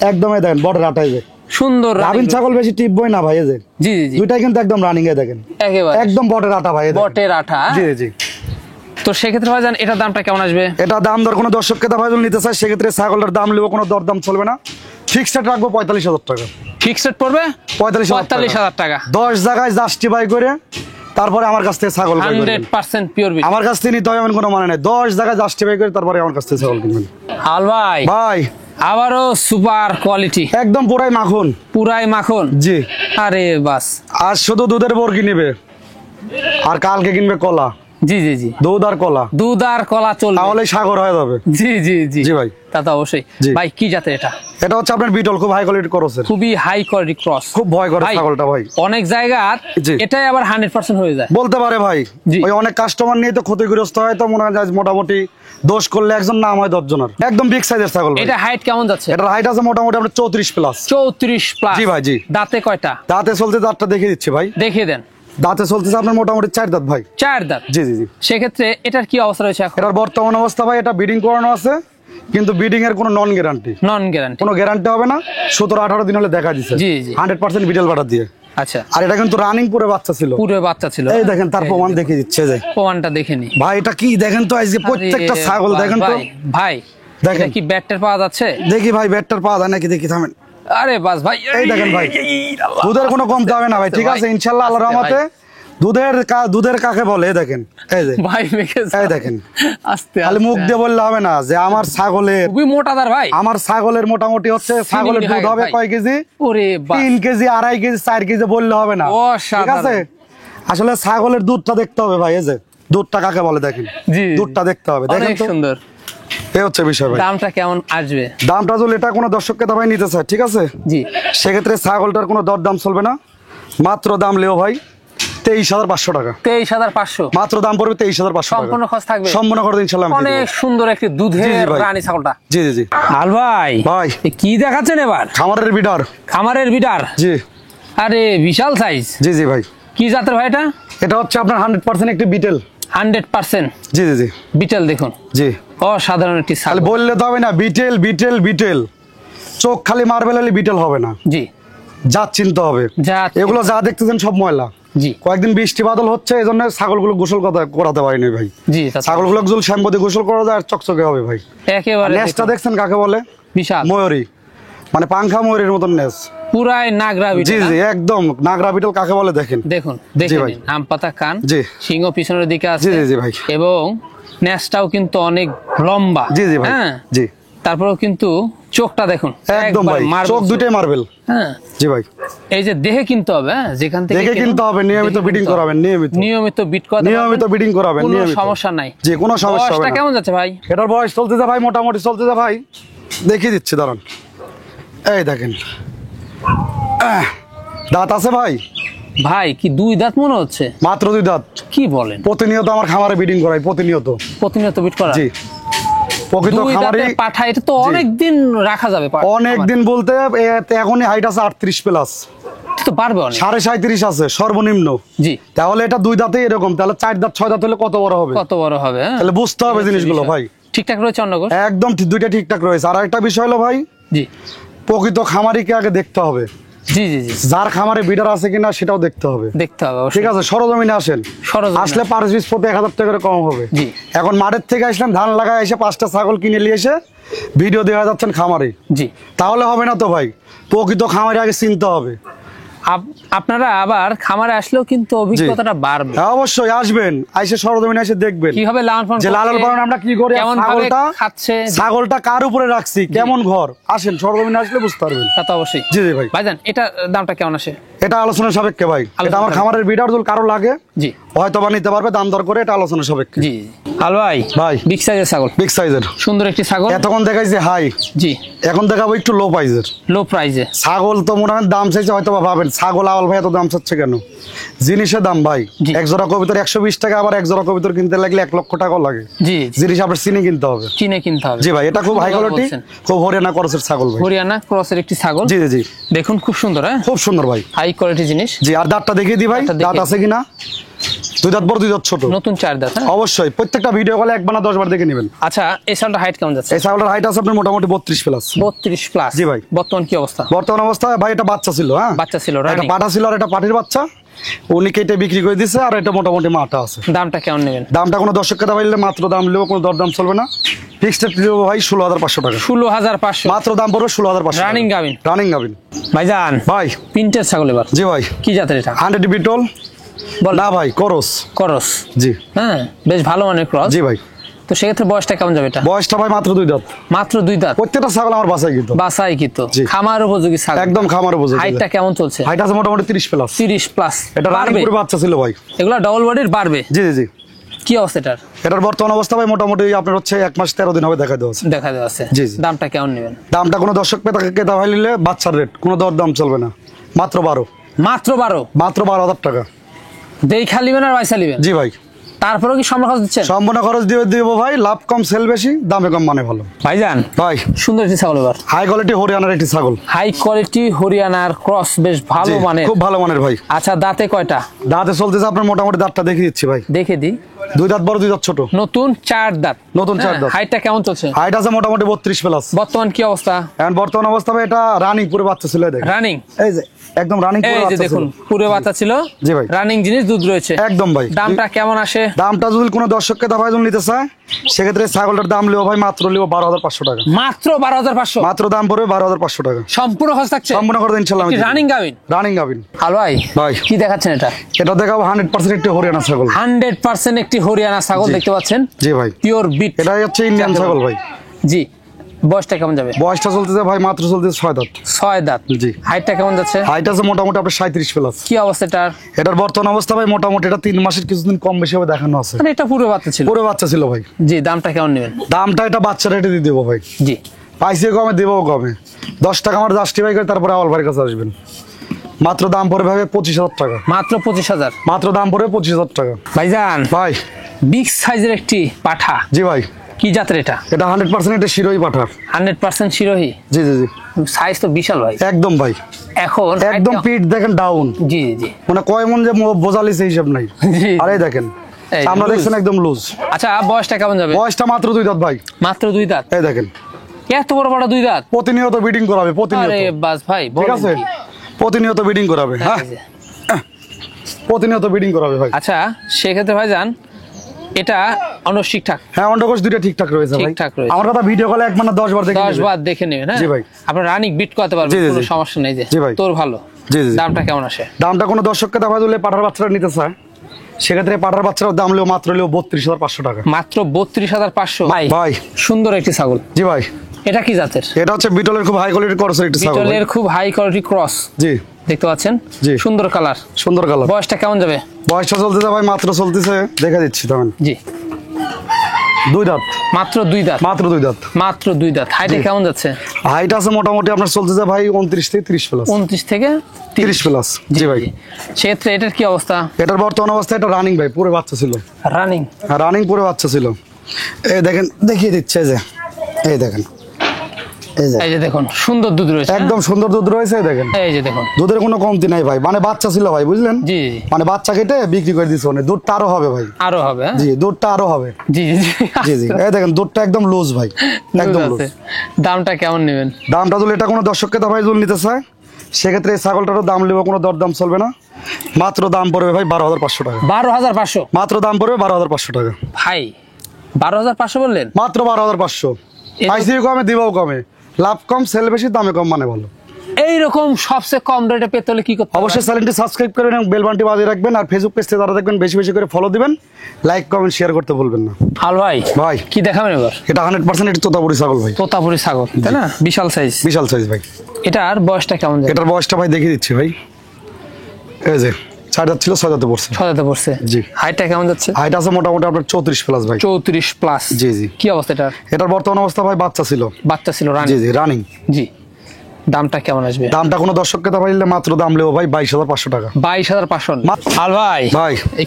একদম এই দেখেন বড় রাটাই যে সুন্দর গাভিন ছাগল বেশি টিপবই না ভাই, এই যে জি জি জি, দুইটাই কিন্তু একদম রানিং এ দেখেন একেবারে একদম বটের আটা ভাই, এই দেখেন। বটের আঠা। জি জি। তো সেক্ষেত্রে ভাইজান এটার দামটা কেমন আসবে? এটা দাম দর কোনো দর্শককে ভাই যদি নিতে চায় সেক্ষেত্রে ছাগলের দাম নেবো, কোনো দরদাম চলবে না। ফিক্সড রাখবো 45,000 টাকা। ফিক্সড পড়বে 45,000 টাকা। 10 জায়গায় জাস্টিফাই করে তারপরে আমার কাছ থেকে ছাগল কিনবেন। 100% পিওর বিট। আমার কাছ থেকে নিতে হবে এমন কোনো মানে নাই। 10 জায়গায় জাস্টিফাই করে তারপরে আমার কাছ থেকে ছাগল কিনবেন হাল ভাই ভাই। আবারও সুপার কোয়ালিটি, একদম পুরাই মাখন। পুরাই মাখন। জি। আরে বাস, আজ শুধু দুধের বরকি নেবে আর কালকে কিনবে কলা। জি জি জি, দুধ আর কলা, দুধ আর কলা চলবে। তাহলে সাগর হয়ে যাবে। জি জি জি জি ভাই। তা তো অবশ্যই। জি। ভাই কি জাতের এটা? এটা হচ্ছে আপনার বিটল, খুব হাই কোয়ালিটি ক্রসের, খুবই হাই কোয়ালিটি ক্রস। খুব ভয় করে ছাগলটা ভাই। অনেক জায়গার জি। এটাই আবার 100% হয়ে যায় বলতে পারে ভাই। জি। ওই অনেক কাস্টমার নিয়ে তো ক্ষতিগ্রস্ত হয়, তো মনে হয় যে মোটামুটি দোষ করলে একজন নাম হয় 10 জনের। একদম বিগ সাইজের ছাগল ভাই। এটা হাইট কেমন যাচ্ছে? এটার হাইট আছে মোটামুটি আপনার 34 প্লাস। 34 প্লাস। জি ভাই, জি। দাঁতে কয়টা? দাঁতে চলতে দাঁতটা দেখিয়ে দিচ্ছি ভাই। দেখিয়ে দেন। দাঁতে চলতেছে আপনার মোটামুটি 4 দাঁত ভাই। 4 দাঁত। জি জি জি। সেক্ষেত্রে এটার কি অবস্থা রয়েছে এখন? এটার বর্তমান অবস্থা ভাই, এটা ব্রিডিং করানো আছে কিন্তু ব্রিডিং এর কোনো নন গ্যারান্টি, নন গ্যারান্টি। কোনো গ্যারান্টি হবে না। 17-18 দিন হলে দেখা দিচ্ছে। জি, জি। 100% বিটেল বাটার দিয়ে। আচ্ছা, আর এটা কিন্তু রানিং পুরো বাচ্চা ছিল। পুরো বাচ্চা ছিল। এই দেখেন তার প্রমাণ দেখিয়ে দিচ্ছে যে প্রমাণটা দেখে নি ভাই। এটা কি দেখেন তো আজকে প্রত্যেকটা আরে ছাগল দেখেন তো ভাই, ভাই দেখেন। এটা কি ব্যাটটার পাওয়া যাচ্ছে? দেখি ভাই ব্যাটটার পাওয়া যায় নাকি, দেখি থামেন। আরে বাস ভাই, এই দেখেন ভাই, দুধের কোনো কমতে হবে না ভাই, ঠিক আছে ইনশাআল্লাহ আল্লাহর রহমতে। দুধের কাকে বলে এই দেখেন, এই যে ভাই মেখে এই দেখেন। আস্তে খালি মুখ দিয়ে বললে হবে না যে আমার ছাগলের, খুবই মোটাদার ভাই। আমার ছাগলের মোটামুটি হচ্ছে ছাগলের দুধ হবে ভাই। কয় কেজি? ওরে বাস, 3 কেজি 2.5 কেজি 4 কেজি বললে হবে না, ঠিক আছে। আসলে ছাগলের দুধটা দেখতে হবে ভাই, এই যে দুধটা কাকে বলে দেখেন, জি, দুধটা দেখতে হবে। দেখেন অনেক তো, সুন্দর। এই হচ্ছে বিষয় ভাই। দামটা কেমন আসবে? দামটা যদি এটা কোনো দর্শককে দাবাই নিতে চায়, ঠিক আছে, জি, সেক্ষেত্রে ছাগলটার কোনো দরদাম চলবে না। মাত্র দাম লেও ভাই 23,500 টাকা। 23,500 মাত্র দাম পড়বে 23,500 টাকা। সম্পূর্ণ খরচ থাকবে? সম্পূর্ণ খরচ ইনশাআল্লাহ আমি দিয়ে অনেক দেব। সুন্দর একটি দুধের রানী ছাগলটা। জি জি জি। আল ভাই ভাই এ কি দেখাচ্ছেন এবার? খামারের বিডার। খামারের বিটার? জি আরে বিশাল সাইজ। জি জি ভাই। কি জাতের ভাই এটা? এটা হচ্ছে আপনার 100% একটি বিটেল। 100%? জি জি জি। বিটেল দেখুন, জি অসাধারণ একটি খালি ছাগল। বললে তো হবে না, বিটেল বিটেল বিটেল, চোখ খালি মার্বেল হলে বিটেল হবে না, জি জাত চিনতে হবে। জাত। এগুলো যা দেখতেছেন সব ময়লা। জি কয়েকদিন বৃষ্টি বাদল হচ্ছে, এই জন্য ছাগলগুলো গোসল করাতে পারিনি ভাই। জি ছাগলগুলো গোসল শ্যাম্পু দিয়ে গোসল করা যায় আর চকচকে হবে ভাই। একেবারে নেসটা দেখছেন কাকে বলে? বিশাল ময়ূরী, মানে পাংখা ময়ূরের মতন নেস। পুরাই নাগরা জি বিটেল। জি একদম নাগরা বিটেল কাকে বলে দেখেন। দেখুন জি দেখুন ভাই। আম পাতা কান, জি সিংহ পিছনের দিকে আছে। জি জি জি ভাই। এবং নেসটাও কিন্তু অনেক লম্বা। জি জি ভাই। হ্যাঁ জি তারপরেও কিন্তু চোখটা দেখুন একদম একবার ভাই, marble চোখ দুটোই মার্বেল। হ্যাঁ জি ভাই। এই যে দেখে কিনতে হবে, হ্যাঁ যেখান থেকে দেখে কিনতে হবে, নিয়মিত বিডিং করাবেন, নিয়মিত বিট করাতে নিয়মিত পারবেন, বিডিং করাবেন, কোনো নিয়মিত। সমস্যা নাই। জি কোনো সমস্যা হবে বয়সটা না। কেমন যাচ্ছে ভাই? এটার বয়স চলতেছে ভাই, মোটামুটি চলতেছে ভাই, দেখিয়ে দিচ্ছি দাঁড়ান। এই দেখেন দাঁত আছে ভাই? ভাই কি দুই দাঁত মনে হচ্ছে? মাত্র 2 দাঁত। কি বলেন? প্রতিনিয়ত আমার খামারে বিডিং করাই, প্রতিনিয়ত। প্রতিনিয়ত বিট করা? জি প্রকৃত দুই খামারি। দাঁতের পাঠা, এটা তো অনেক দিন রাখা যাবে। অনেক দিন বলতে এখনই হাইট আছে 38+, এটা তো পারবে অনেক। 37.5 আছে সর্বনিম্ন। জি তাহলে এটা 2 দাঁতে এরকম, তাহলে 4 দাঁত 6 দাঁত হলে কত বড় হবে? কত বড় হবে? হ্যাঁ তাহলে বুঝতে হবে জিনিসগুলো ভাই। ঠিকঠাক রয়েছে অন্নগর? একদম দুইটা ঠিকঠাক রয়েছে। আর একটা বিষয় হলো ভাই, জি প্রকৃত খামারিকে আগে দেখতে হবে, জি জি জি যার খামারে বিডার আছে কিনা সেটাও দেখতে হবে। দেখতে হবে অবশ্যই। ঠিক আছে, সরজমিনে আসেন, সরজমিনে আসলে পার পিস প্রতি 1000 টাকা করে কম হবে। জি। এখন মাঠের থেকে আসলাম, ধান লাগায় এসে 5টা ছাগল কিনে নিয়ে এসে ভিডিও দেওয়া যাচ্ছেন খামারে, জি তাহলে হবে না তো ভাই। প্রকৃত খামারে আগে চিনতে হবে। আপনারা আবার খামারে আসলেও কিন্তু অভিজ্ঞতাটা বাড়বে। হ্যাঁ অবশ্যই আসবেন, আইসে সরজমিনে এসে দেখবেন কিভাবে লালন পালন যে লালন পালন আমরা কি করি, কেমন ভাবে ছাগলটা খাচ্ছে, ছাগলটা কার উপরে রাখছি, কেমন ঘর। আসেন সরজমিনে আসলে বুঝতে পারবেন। তা তো অবশ্যই। জি জি ভাই। ভাইজান এটা দামটা কেমন আসে? এটা আলোচনা সাপেক্ষে ভাই, এটা আমার খামারের বিডার যদি কারো লাগে জি হয়তো বা নিতে পারবে, দাম দর করে, এটা আলোচনা সাপেক্ষে। জি আল ভাই, ভাই বিগ সাইজের ছাগল, বিগ সাইজের সুন্দর একটি ছাগল। এতক্ষণ দেখাইছে হাই, জি এখন দেখাবো একটু লো প্রাইজের। লো প্রাইজে ছাগল তো মনে হয় দাম চাইছে, হয়তো বা ভাবেন ছাগল আওয়াল ভাই এত দাম চাচ্ছে কেন। জিনিসের দাম ভাই, জি। এক জোড়া কবিতর 120 টাকা, আবার এক জোড়া কবিতর কিনতে লাগলে 1 লক্ষ টাকাও লাগে। জি জিনিস আপনার চিনে কিনতে হবে। কিনে কিনতে হবে। জি ভাই, এটা খুব হাই সুন্দর কোয়ালিটি, বলছেন। খুব হরিয়ানা ক্রসের ছাগল ভাই। হরিয়ানা ক্রসের একটি ছাগল। জি জি জি দেখুন খুব সুন্দর, হ্যাঁ খুব সুন্দর ভাই, হাই কোয়ালিটি জিনিস। জি। আর দাঁতটা দেখিয়ে দিই ভাই, দাঁতটা দেখিয়ে দাঁত আছে কিনা। 2 দাঁত বড় 2 দাঁত ছোট, নতুন 4 দাঁত। হ্যাঁ অবশ্যই প্রত্যেকটা ভিডিও কলে 1 বা 10 বার দেখে নেবেন। আচ্ছা এই ছাগলটা হাইট কেমন যাচ্ছে? এই ছাগলের হাইট আছে আপনার মোটামুটি 32+। 32 প্লাস। জি ভাই। বর্তমান কি অবস্থা? বর্তমান অবস্থায় ভাই এটা বাচ্চা ছিল, হ্যাঁ বাচ্চা ছিল, একটা রানিং। পাঠা ছিল আর একটা পাটির বাচ্চা, উনি কেটে বিক্রি করে দিছে, আর এটা মোটামুটি মাটা আছে। দামটা কেমন নেবেন? দামটা কোনো দর্শক কথা বললে মাত্র দাম নেবো, কোনো দরদাম চলবে না। ফিক্সড নেবো ভাই 16,500 টাকা। 16,500 মাত্র দাম পড়বে 16,500। রানিং গাভিন? রানিং গাভিন ভাইজান ভাই। প্রিন্টের ছাগল এবার জি ভাই। কি জাতের এটা? 100 বিটল বল না ভাই, করস। করস? জি হ্যাঁ বেশ ভালো মানের ক্রস। জি ভাই। তো সেক্ষেত্রে বয়সটা কেমন যাবে এটা? বয়সটা ভাই মাত্র 2 দাঁত। মাত্র 2 দাঁত? প্রত্যেকটা ছাগল আমার বাসায় কিন্তু বাসাই কিন্তু জি। খামার উপযোগী ছাগল, একদম খামার উপযোগী। হাইটটা কেমন চলছে? হাইট আছে মোটামুটি 30+। 30 প্লাস। এটা রানিং বাড়বে? করে বাচ্চা ছিল ভাই। এগুলা ডবল বডির বাড়বে? জি জি জি। কি অবস্থা এটার? এটার বর্তমান অবস্থা ভাই মোটামুটি আপনার হচ্ছে 1 মাস 13 দিন হবে দেখা দেওয়া আছে। দেখা দেওয়া আছে। জি, জি। দামটা কেমন নেবেন? দামটা কোনো দর্শক ক্রেতা ভাই নিলে বাচ্চার রেট, কোনো দর দাম চলবে না, মাত্র 12। মাত্র 12? মাত্র 12,000 টাকা। দেখা লিবেন আর পয়সা লিবেন? জি ভাই। তারপরেও কি সম্মান খরচ দিচ্ছেন? সম্পূর্ণ খরচ দিয়ে দিব ভাই, লাভ কম সেল বেশি, দামে কম মানে ভালো। ভাইজান ভাই সুন্দর একটি ছাগল এবার, হাই কোয়ালিটি হরিয়ানার একটি ছাগল। হাই কোয়ালিটি হরিয়ানার ক্রস, বেশ ভালো জি, মানের। খুব ভালো মানের ভাই। আচ্ছা দাঁতে কয়টা? দাঁতে চলতেছে আপনার মোটামুটি, দাঁতটা দেখিয়ে দিচ্ছি ভাই। দেখে দি। 2 দাঁত বড় 2 দাঁত ছোট। নতুন 4 দাঁত। নতুন 4 দাঁত। হাইটটা কেমন চলছে? হাইট আছে মোটামুটি 32+। বর্তমান কি অবস্থা? এখন বর্তমান অবস্থা ভাই এটা রানিং পুরো বাচ্চা ছিল, দেখেন রানিং? এই যে একদম রানিং পুরো এই যে বাচ্চা ছিল। দেখুন পুরো বাচ্চা ছিল। জি ভাই। রানিং জিনিস, দুধ রয়েছে একদম ভাই। দামটা কেমন আসে? দামটা যদি কোনো দর্শককে দাবাই যদি নিতে চায়, সেক্ষেত্রে ছাগলটার দাম লিও ভাই মাত্র লিও 12,500 টাকা। মাত্র 12,500? মাত্র দাম পড়বে 12,500 টাকা। সম্পূর্ণ খরচ থাকছে? সম্পূর্ণ করে ইনশাআল্লাহ আমি রানিং গাভিন? রানিং গাভিন। হ্যালো ভাই, ভাই কি দেখাচ্ছেন এটা? এটা দেখাবো 100% একটি হরিয়ানা ছাগল। 100% একটি হরিয়ানা ছাগল দেখতে পাচ্ছেন। জি ভাই। Pure beat. এটা হচ্ছে ইন্ডিয়ান ছাগল ভাই। জি। বয়সটা কেমন যাবে? বয়সটা চলতেছে ভাই মাত্র চলতেছে 6 দাঁত। 6 দাঁত? জি। হাইটটা কেমন যাচ্ছে? হাইট আছে মোটামুটি আপনার 37+। কি অবস্থা এটার? এটার বর্তমান অবস্থা ভাই মোটামুটি এটা 3 মাসের কিছুদিন কম বেশি হবে দেখানো আছে। মানে এটা পুরো বাচ্চা ছিল? পুরো বাচ্চা ছিল ভাই। জি। দামটা কেমন নেবেন? দামটা এটা বাচ্চা রেটে দিয়ে দেবো ভাই। জি। পাইছে কমে দেবো কমে, 10 টাকা আমার জাস্টিফাই করে তারপরে আওয়াল ভাইয়ের কাছে আসবেন। মাত্র দাম পড়বে ভাই 25,000 টাকা। মাত্র 25,000। মাত্র দাম পড়বে 25,000 টাকা। ভাইজান ভাই বিগ সাইজের একটি পাঠা। জি ভাই। কি জাতের এটা? এটা 100% এটা শিরোহী পাঠা। 100% শিরোহী। জি জি জি। সাইজ তো বিশাল ভাই। একদম ভাই। এখন একদম পিঠ দেখেন ডাউন। জি জি। মানে কয় মন যে বোঝালিছে হিসাব নাই। আরে দেখেন আমরা দেখছেন একদম লুজ। আচ্ছা বয়সটা কেমন যাবে? বয়সটা মাত্র 2 দাঁত ভাই। মাত্র 2 দাঁত। এই দেখেন এত বড় বড় 2 দাঁত। প্রতিনিয়ত ব্রিডিং করাবে প্রতিনিয়ত। আরে বাস ভাই ঠিক আছে প্রতিনিয়ত ব্রিডিং করাবে। হ্যাঁ প্রতিনিয়ত ব্রিডিং করাবে ভাই। আচ্ছা সেক্ষেত্রে ভাইজান এটা অনস ঠিকঠাক? হ্যাঁ অন্ডকোষ দুইটা ঠিকঠাক রয়েছে ভাই। ঠিকঠাক রয়েছে। আমার কথা ভিডিও কলে 1 মানে 10 বার দেখে 10 বার দেখে নেবেন। হ্যাঁ জি ভাই। আপনি রানিং বিট করতে পারবেন কোনো সমস্যা নেই। জি ভাই। তোর ভালো। জি জি। দামটা কেমন আসে? দামটা কোনো দর্শককে দাম দিলে পাঠার বাচ্চারা নিতে চায় সেক্ষেত্রে পাঠার বাচ্চার দাম হলো মাত্র 32,500 টাকা। মাত্র 32,500। ভাই ভাই সুন্দর একটি ছাগল। জি ভাই। এটা কি জাতের? এটা হচ্ছে বিটলের খুব হাই কোয়ালিটির ক্রস একটি ছাগল। বিটলের খুব হাই কোয়ালিটি ক্রস। জি দেখতে পাচ্ছেন? জি। সুন্দর কালার। সুন্দর কালার। বয়সটা কেমন যাবে? বয়সটা চলতেছে ভাই মাত্র চলতেছে দেখে দিচ্ছি তেমন। জি 2 দাঁত। মাত্র 2 দাঁত। মাত্র 2 দাঁত। মাত্র 2 দাঁত। হাইটে কেমন যাচ্ছে? হাইট আছে মোটামুটি আপনার চলতেছে ভাই 29 থেকে 30 প্লাস। 29 থেকে 30 প্লাস। জি ভাই। সেক্ষেত্রে এটার কি অবস্থা? এটার বর্তমান অবস্থা এটা রানিং ভাই পুরো বাচ্চা ছিল। রানিং? হ্যাঁ রানিং পুরো বাচ্চা ছিল। এই দেখেন দেখিয়ে দিচ্ছে এই যে এই দেখেন এই যে দেখুন সুন্দর দুধ রয়েছে। একদম সুন্দর দুধ রয়েছে দেখেন। এই যে দেখুন দুধের কোনো কমতি নাই ভাই মানে বাচ্চা ছিল ভাই বুঝলেন? জি মানে বাচ্চা কেটে বিক্রি করে দিছে মানে দুধটা আরো হবে ভাই। আরো হবে? জি দুধটা আরো হবে। জি জি জি জি। এই দেখেন দুধটা একদম লুজ ভাই একদম লুজ। দামটা কেমন নেবেন? দামটা যদি এটা কোনো দর্শককে ভাই যদি নিতে চায় সেক্ষেত্রে এই ছাগলটারও দাম নেব কোনো দরদাম চলবে না। মাত্র দাম পড়বে ভাই 12,500 টাকা। 12,500? মাত্র দাম পড়বে 12,500 টাকা। ভাই 12,500 বললেন? মাত্র 12,500। আইসি কমে দিবাও কমে লাভ কম সেল বেশি দামে কম মানে ভালো। এইরকম সবচেয়ে কম রেটে পেতে হলে কি করতে হবে? অবশ্যই চ্যানেলটি সাবস্ক্রাইব করবেন এবং বেল বাটনটি বাজিয়ে রাখবেন আর ফেসবুক পেজে যারা দেখবেন বেশি বেশি করে ফলো দিবেন লাইক কমেন্ট শেয়ার করতে ভুলবেন না। আল ভাই ভাই কি দেখাবেন এবার? এটা 100% এটা তোতাপুরি ছাগল ভাই। তোতাপুরি ছাগল তাই না? বিশাল সাইজ। বিশাল সাইজ ভাই। এটার বয়সটা কেমন যাবে? এটার বয়সটা ভাই দেখিয়ে দিচ্ছি ভাই। এই যে 4 দাঁত ছিল 6 দাঁতে পড়ছে। 6 দাঁতে পড়ছে। জি। হাইটটা কেমন যাচ্ছে? হাইট আছে মোটামুটি আপনার 34 প্লাস ভাই। 34 প্লাস। জি জি। কি অবস্থা এটার? এটার বর্তমান অবস্থা ভাই বাচ্চা ছিল। বাচ্চা ছিল রানিং? জি জি রানিং। জি। দামটা কেমন আসবে? দামটা কোনো দর্শককে দাম দিলে মাত্র দাম লেবো ভাই 22,500 টাকা। 22,500। আল ভাই ভাই এই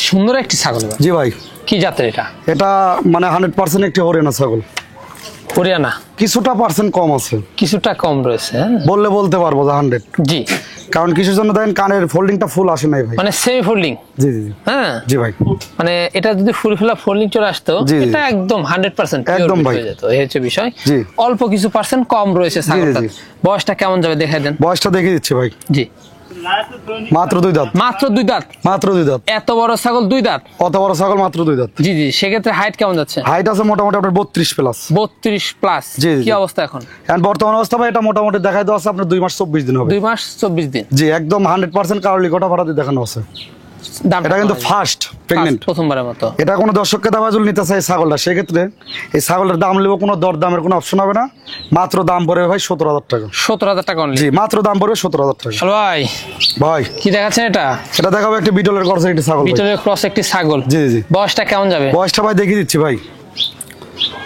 সুন্দর একটি ছাগল। জি ভাই। কি জাতের এটা? এটা মানে 100% একটি হরিয়ানা ছাগল। হরিয়ানা? কিছুটা পার্সেন্ট কম আছে। কিছুটা কম রয়েছে বললে বলতে পারবো 100। জি। কারণ কিছুর জন্য দেখেন কানের ফোল্ডিংটা ফুল আসে নাই ভাই। মানে সেমি ফোল্ডিং? জি জি। হ্যাঁ জি ভাই। মানে এটা যদি ফুল ফিল ফোল্ডিং চলে আসতো এটা একদম 100% একদম ভাই হয়ে যেত। এই হচ্ছে বিষয়। জি। অল্প কিছু পার্সেন্ট কম রয়েছে ছাগলটা। বয়সটা কেমন যাবে দেখাই দেন। বয়সটা দেখিয়ে দিচ্ছি ভাই। জি। মাত্র 2 দাঁত। মাত্র 2 দাঁত? মাত্র 2 দাঁত। এত বড় ছাগল 2 দাঁত? অত বড় ছাগল মাত্র 2 দাঁত। জি জি। সেক্ষেত্রে হাইট কেমন যাচ্ছে? হাইট আছে মোটামুটি আপনার 32 প্লাস। 32 প্লাস। জি জি। কি অবস্থা এখন? এখন বর্তমান অবস্থা ভাই এটা মোটামুটি দেখাই দেওয়া আছে আপনার 2 মাস 24 দিন হবে। 2 মাস 24 দিন। জি একদম 100% কারলি কোটা ভাড়াতে দেখানো আছে। এটা কিন্তু ফার্স্ট প্রেগন্যান্ট প্রথমবারের মতো। এটা কোনো দর্শককে দাম যদি নিতে চায় ছাগলটা সেক্ষেত্রে এই ছাগলের দাম নেবো কোনো দর দামের কোনো অপশন হবে না। মাত্র দাম পড়বে ভাই 17,000 টাকা। 17,000 টাকা অনলি? জি মাত্র দাম পড়বে 17,000 টাকা। ভাই ভাই কি দেখাচ্ছেন এটা? এটা দেখাবো একটা বিটলের ক্রস একটি ছাগল। বিটলের ক্রস একটি ছাগল? জি জি। বয়সটা কেমন যাবে? বয়সটা ভাই দেখিয়ে দিচ্ছি ভাই।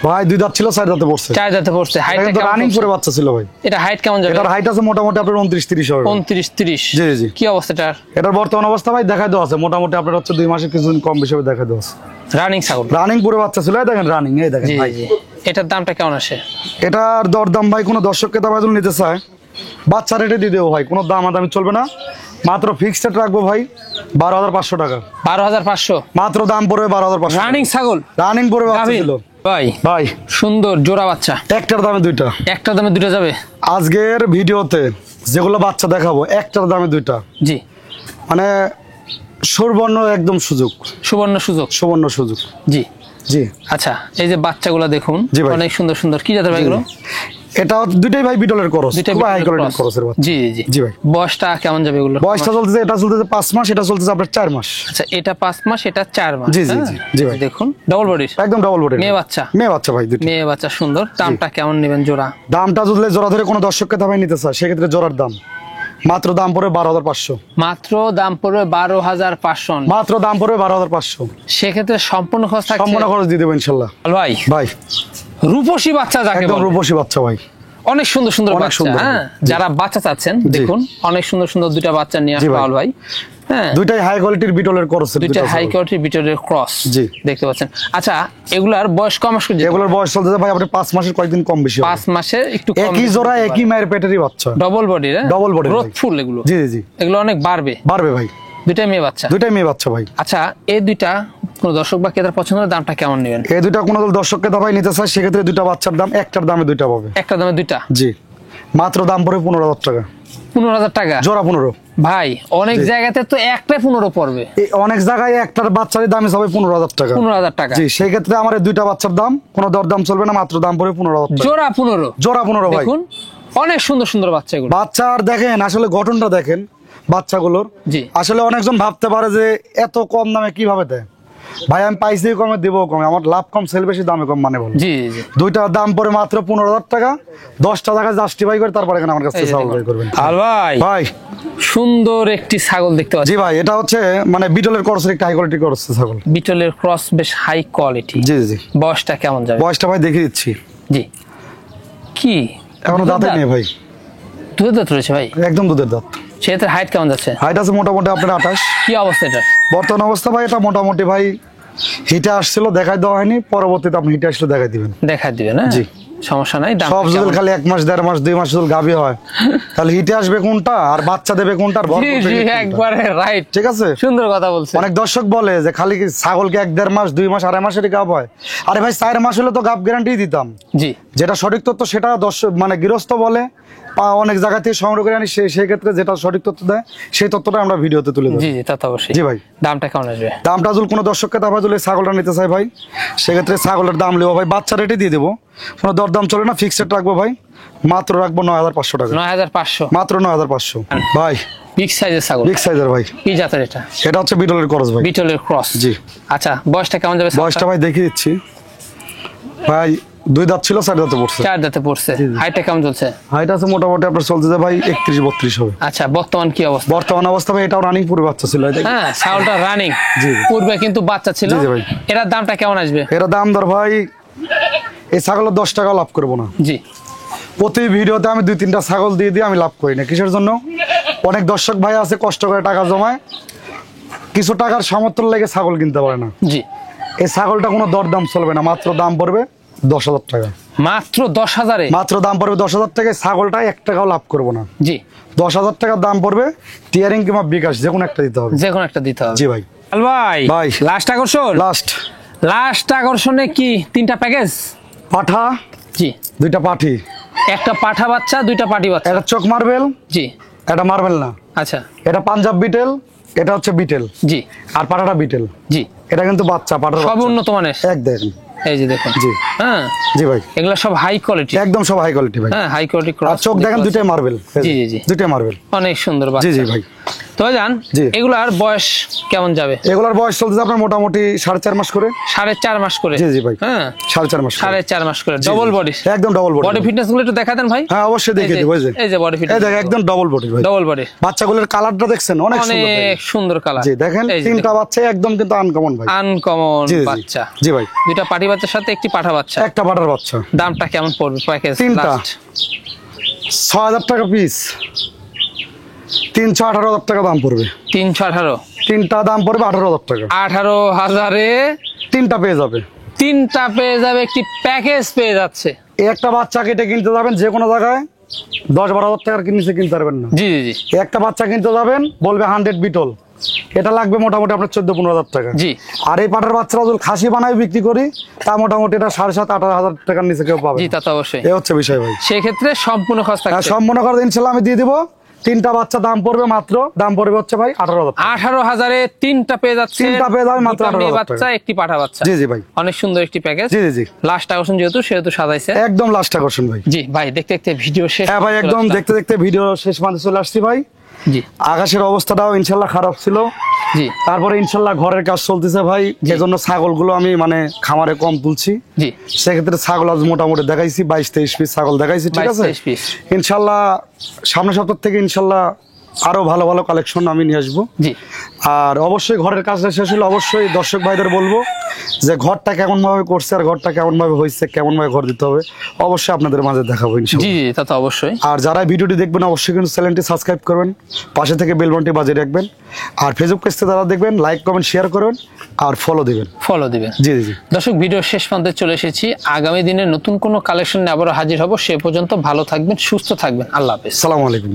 ভাই 2 দাঁত ছিল 4 দাঁতে পড়ছে। 4 দাঁতে পড়ছে। হাইট কিন্তু রানিং করে বাচ্চা ছিল ভাই। এটা হাইট কেমন যাবে? এটার হাইট আছে মোটামুটি আপনার 29-30 হবে। 29-30? জি জি। কি অবস্থা এটার? এটার বর্তমান অবস্থা ভাই দেখাই দেওয়া আছে মোটামুটি আপনার হচ্ছে 2 মাসে কিছুদিন কম বেশি দেখাই দেওয়া আছে। রানিং ছাগল? রানিং পুরো বাচ্চা ছিল এই দেখেন রানিং এই দেখেন ভাই। জি জি। এটার দামটা কেমন আসে? এটার দরদাম ভাই কোনো দর্শককে দাম যদি নিতে চায় বাচ্চা রেটে দিয়ে দেবো ভাই কোনো দামাদামি চলবে না। মাত্র ফিক্সড রেট রাখবো ভাই 12,500 টাকা। 12,500? মাত্র দাম পড়বে 12,500। রানিং ছাগল? রানিং পড়বে বাচ্চা ছিল ভাই। ভাই সুন্দর জোড়া বাচ্চা। একটার দামে 2টা। একটার দামে 2টা যাবে? আজকের ভিডিওতে যেগুলো বাচ্চা দেখাবো একটার দামে 2টা। জি। মানে সুবর্ণ একদম সুযোগ। সুবর্ণ সুযোগ? সুবর্ণ সুযোগ। জি জি। আচ্ছা এই যে বাচ্চাগুলো দেখুন অনেক সুন্দর সুন্দর। কি জাতের ভাই এগুলো? এটা দুইটাই ভাই বিটলের ক্রস। খুব হাই কোয়ালিটির ক্রসের বাচ্চা। জি জি জি ভাই। বয়সটা কেমন যাবে এগুলো? বয়সটা চলতেছে এটা চলতেছে 5 মাস এটা চলতেছে আপনার 4 মাস। আচ্ছা এটা 5 মাস এটা 4 মাস? জি জি জি। জি ভাই। দেখুন ডাবল বডির? একদম ডাবল বডির। মেয়ে বাচ্চা? মেয়ে বাচ্চা ভাই দুটো। মেয়ে বাচ্চা সুন্দর। দামটা কেমন নেবেন জোড়া? দামটা যদি জোড়া ধরে কোনো দর্শককে দামে নিতে চায় সেক্ষেত্রে জোড়ার দাম মাত্র দাম পড়বে 12,500। মাত্র দাম পড়বে 12,500? মাত্র দাম পড়বে 12,500। সেক্ষেত্রে সম্পূর্ণ খরচ থাকছে? সম্পূর্ণ খরচ দিয়ে দেবো ইনশাআল্লাহ। ভাই ভাই রূপসী বাচ্চা যাকে একদম রূপসী বাচ্চা ভাই অনেক সুন্দর সুন্দর অনেক বাচ্চা। সুন্দর। হ্যাঁ, জি। যারা বাচ্চা চাচ্ছেন জি। দেখুন অনেক সুন্দর সুন্দর দুইটা বাচ্চা নিয়ে জি আসবে ভাই। পাওয়াল ভাই। হ্যাঁ, দুইটাই হাই কোয়ালিটির বিটলের ক্রস, দুইটা হাই কোয়ালিটির বিটলের ক্রস জি। দেখতে পাচ্ছেন। আচ্ছা, এগুলার বয়স কম আসবে? এগুলোর বয়স চলতেছে ভাই আপনার 5 মাসের কয়েকদিন কম বেশি হবে। 5 মাসের একটু কম। একই জোড়া একই মায়ের পেটেরই বাচ্চা, double body, Double body growth ভাই। ফুল এগুলো। জি জি জি, এগুলো অনেক বাড়বে। বাড়বে ভাই। দুইটা মেয়ে বাচ্চা। দুইটাই মেয়ে বাচ্চা ভাই। আচ্ছা, এই দুইটা কোন দর্শক বা ক্রেতার পছন্দ হলে দামটা কেমন নেবেন? এই দুইটা কোনো দর্শককে দাবাই নিতে চায় সেক্ষেত্রে দুইটা বাচ্চার দাম একটার দামে দুইটা পাবে। একটা দামে দুইটা? জি, মাত্র দাম পড়বে 15,000 টাকা। 15,000 টাকা জোড়া 15। ভাই অনেক জি। জায়গাতে তো একটাই 15 পড়বে। অনেক জায়গায় একটার বাচ্চারই দাম হিসাবে 15,000 টাকা। 15,000 টাকা। জি, সেই ক্ষেত্রে আমার এই দুইটা বাচ্চার দাম কোনো দরদাম চলবে না, মাত্র দাম পড়বে 15,000 টাকা। জোড়া 15? জোড়া 15 ভাই। দেখুন অনেক সুন্দর সুন্দর বাচ্চা এগুলো। বাচ্চা আর দেখেন আসলে গঠনটা দেখেন বাচ্চাগুলোর। জি। আসলে অনেকজন ভাবতে পারে যে এত কম দামে কিভাবে দেয়। ভাই আমি পাইছি কমে দেবো কমে, আমার লাভ কম সেল বেশি দামে কম মানে বলো। জি জি। দুইটার দাম পড়ে মাত্র 15,000 টাকা। 10টা টাকা জাস্টিফাই করে তারপরে এখানে আমার কাছে এই যে ছাগল দেখুন। বাই করবেন আর ভাই ভাই। সুন্দর একটি ছাগল দেখতে পাচ্ছি। জি ভাই, এটা হচ্ছে মানে বিটলের ক্রসের একটা হাই কোয়ালিটি ক্রস ছাগল। বিটলের ক্রস, বেশ হাই কোয়ালিটি। জি জি। বয়সটা কেমন যাবে? বয়সটা ভাই দেখিয়ে দিচ্ছি। জি। কি এখনো দাঁতে নেই ভাই, দুধ দাঁত রয়েছে ভাই? একদম দুধের দাঁত। সেটার হাইট কেমন যাচ্ছে? হাইট আছে মোটামুটি আপনার 28। কি অবস্থা এটা? বর্তমান অবস্থা ভাই এটা মোটামুটি ভাই হিটে আসছিল, দেখাই দেওয়া হয়নি, পরবর্তীতে আপনি হিটে আসলে দেখাই দিবেন। দেখা দিবে না? জি। সমস্যা নাই। দাম সব যদি খালি 1 মাস 1.5 মাস 2 মাস যদি গাভী হয় তাহলে হিটে আসবে কোনটা আর বাচ্চা দেবে কোনটা আর ভর জি করবে জি, কোনটা। একবারে রাইট। ঠিক আছে, সুন্দর কথা বলছে। অনেক দর্শক বলে যে খালি কি ছাগলকে 1.5 মাস 2 মাস 2.5 মাসেরই গাভ হয়। আরে ভাই 4 মাস হলে তো গাভ গ্যারান্টি দিতাম। জি। যেটা সঠিক তথ্য সেটা দর্শক মানে গৃহস্থ বলে অনেক জায়গা থেকে সংগ্রহ করে আনি, সেই ক্ষেত্রে যেটা সঠিক তথ্য দেয় সেই তথ্যটা আমরা ভিডিওতে তুলে ধরি। জি জি, তা তো অবশ্যই। জি ভাই। দামটা কেমন আসবে? দামটা যদি কোনো দর্শককে দাবা যদি ছাগলটা নিতে চাই ভাই সেক্ষেত্রে ছাগলের দাম নেবো ভাই, বাচ্চা রেটে দিয়ে দেবো, কোনো দরদাম চলে না, ফিক্সড রাখবো ভাই, মাত্র রাখবো 9,500 টাকা। 9,500? মাত্র 9,500 ভাই। বিগ সাইজের ছাগল? বিগ সাইজের ভাই। কি জাতের এটা? এটা হচ্ছে বিটলের ক্রস ভাই। বিটলের ক্রস? জি। আচ্ছা, বয়সটা কেমন যাবে? বয়সটা ভাই দেখিয়ে দিচ্ছি ভাই। 2 দাঁত ছিল, 4 দাঁতে পড়ছে। 4 দাঁতে পড়ছে। হাইটটা কেমন চলছে? হাইট আছে মোটামুটি আপনার চলছে ভাই 31-32 হবে। আচ্ছা, বর্তমান কি অবস্থা? বর্তমান অবস্থা ভাই এটাও রানিং পূর্বে বাচ্চা ছিল। হ্যাঁ, ছাগলটা রানিং। জি। পূর্বে কিন্তু বাচ্চা ছিল। জি জি ভাই। এটার দামটা কেমন আসবে? এর দাম দর ভাই এই ছাগলের 10 টাকা লাভ করবো না। জি। প্রতি ভিডিওতে আমি 2-3টা ছাগল দিয়ে আমি লাভ করি না। কিসের জন্য? অনেক দর্শক ভাই আছে কষ্ট করে টাকা জমায়, কিছু টাকার সামর্থ্য লেগে ছাগল কিনতে পারে না। জি। এই ছাগলটা কোনো দরদাম চলবে না, মাত্র দাম পড়বে 10,000 টাকা। মাত্র 10,000-এ? মাত্র দাম পড়বে 10,000 টাকায়। ছাগলটা 1 টাকাও লাভ করবো না। জি। 10,000 টাকার দাম পড়বে, টিয়ারিং কিংবা বিকাশ যে কোনো একটা দিতে হবে। যে কোনো একটা দিতে হবে। জি ভাই। আল ভাই, ভাই। লাস্ট আকর্ষণ? লাস্ট আকর্ষণে কি 3টা প্যাকেজ? পাঠা, জি। 2টা পাঠি, একটা পাঠা বাচ্চা, 2টা পাটি বাচ্চা। এটা চোখ মার্বেল, জি। এটা মার্বেল না, আচ্ছা। এটা পাঞ্জাব বিটেল, এটা হচ্ছে বিটেল, জি। আর পাঠাটা বিটেল। জি। এটা কিন্তু বাচ্চা, পাঠার সব বাচ্চা। উন্নত মানের। এক দেখেন। এই যে দেখুন। জি। হ্যাঁ, জি ভাই। এগুলা সব হাই কোয়ালিটি। একদম সব হাই কোয়ালিটি ভাই। হ্যাঁ, হাই কোয়ালিটি আর ক্রস। চোখ দেখেন দুইটাই মার্বেল। জি জি জি। দুইটাই মার্বেল। অনেক সুন্দর বাচ্চা। জি জি ভাই। তো জান, জি। এগুলার বয়স কেমন যাবে? এগুলার বয়স চলতেছে আপনার মোটামুটি 4.5 মাস করে। 4.5 মাস করে? জি জি ভাই। হ্যাঁ, 4.5 মাস করে। 4.5 মাস করে। জি, জি। Double body? একদম ডবল বডি। বডি ফিটনেস গুলো একটু দেখা দেন ভাই। হ্যাঁ অবশ্যই দেখিয়ে দেব। এই যে বডি এই ফিটনেস। দেখ একদম ডবল বডি ভাই। Double body. বাচ্চাগুলোর কালারটা দেখছেন অনেক সুন্দর। অনেক সুন্দর কালার। জি দেখেন, 3টা বাচ্চা একদম কিন্তু আনকমন ভাই। আনকমন জি, জি। বাচ্চা। জি ভাই। 2টা পাটি বাচ্চার সাথে একটি পাঠা বাচ্চা। একটা পাঠার বাচ্চা। দামটা কেমন পড়বে প্যাকেজ? 3টা 6,000 টাকা পিস। 318,000 টাকা দাম পড়বে। 318? 3টা দাম পড়বে 18,000 টাকা। 18,000-এ 3টা পেয়ে যাবে। 3টা পেয়ে যাবে, একটি প্যাকেজ পেয়ে যাচ্ছে। এই একটা বাচ্চা কেটে কিনতে যাবেন যে কোনো জায়গায় 10-12,000 টাকার নিচে কিনতে পারবেন না। জি জি জি। এই একটা বাচ্চা কিনতে যাবেন বলবে 100 বিটল, এটা লাগবে মোটামুটি আপনার 14-15,000 টাকা। জি। আর এই পাটার বাচ্চারা যদি খাসি বানায় বিক্রি করি তা মোটামুটি এটা 7,500-8,000 টাকার নিচে কেউ পাবে। জি, তা তো অবশ্যই। এই হচ্ছে বিষয় ভাই। সেক্ষেত্রে সম্পূর্ণ খরচ থাকছে। সব মনে করেন ইনশাল্লাহ আমি দিয়ে দিব। 3টা বাচ্চা দাম পড়বে মাত্র, দাম পড়বে হচ্ছে ভাই 18,000 টাকা। 18,000-এ 3টা পেয়ে যাচ্ছে। 3টা পেয়ে যাবে মাত্র 2টা মেয়ে 18,000 বাচ্চা, টাকা। একটি পাঠা বাচ্চা। জি জি ভাই। অনেক সুন্দর একটি প্যাকেজ। জি জি জি। লাস্ট আকর্ষণ সেহেতু সাজাইছে। একদম লাস্ট আকর্ষণ ভাই। জি ভাই, দেখতে দেখতে ভিডিও শেষ। হ্যাঁ ভাই, একদম দেখতে দেখতে ভিডিও শেষ মাঝে চলে আসছি ভাই। জি। আকাশের অবস্থাটাও ইনশাল্লাহ খারাপ ছিল। জি। তারপরে ইনশাল্লাহ ঘরের কাজ চলতেছে ভাই, এজন্য ছাগলগুলো আমি মানে খামারে কম তুলছি। জি। সেক্ষেত্রে ছাগল আজ মোটামুটি দেখাইছি 22-23 পিস ছাগল দেখাইছি। ঠিক আছে, 22-23 পিস। ইনশাল্লাহ সামনের সপ্তাহ থেকে ইনশাল্লাহ আরো ভালো ভালো কালেকশন আমি নিয়ে আসবো। জি। আর অবশ্যই ঘরের কাজটা শেষ হলে অবশ্যই দর্শক ভাইদের বলবো যে ঘরটা কেমন ভাবে করছে আর ঘরটা কেমন ভাবে হয়েছে, কেমন ভাবে ঘর দিতে হবে, অবশ্যই আপনাদের মাঝে দেখাবো ইনশাআল্লাহ। জি তা তো অবশ্যই। আর যারা ভিডিওটি দেখবেন অবশ্যই কিন্তু চ্যানেলটি সাবস্ক্রাইব করবেন, পাশে থেকে বেল বাটনটি বাজিয়ে রাখবেন। আর ফেসবুক পেজে যারা দেখবেন লাইক কমেন্ট শেয়ার করবেন আর ফলো দিবেন। জি জি। দর্শক ভিডিও শেষ পর্যন্ত চলে এসেছি। আগামী দিনে নতুন কোনো কালেকশন নিয়ে আবারও হাজির হব। সে পর্যন্ত ভালো থাকবেন, সুস্থ থাকবেন। আল্লাহ হাফেজ। আসসালামু আলাইকুম।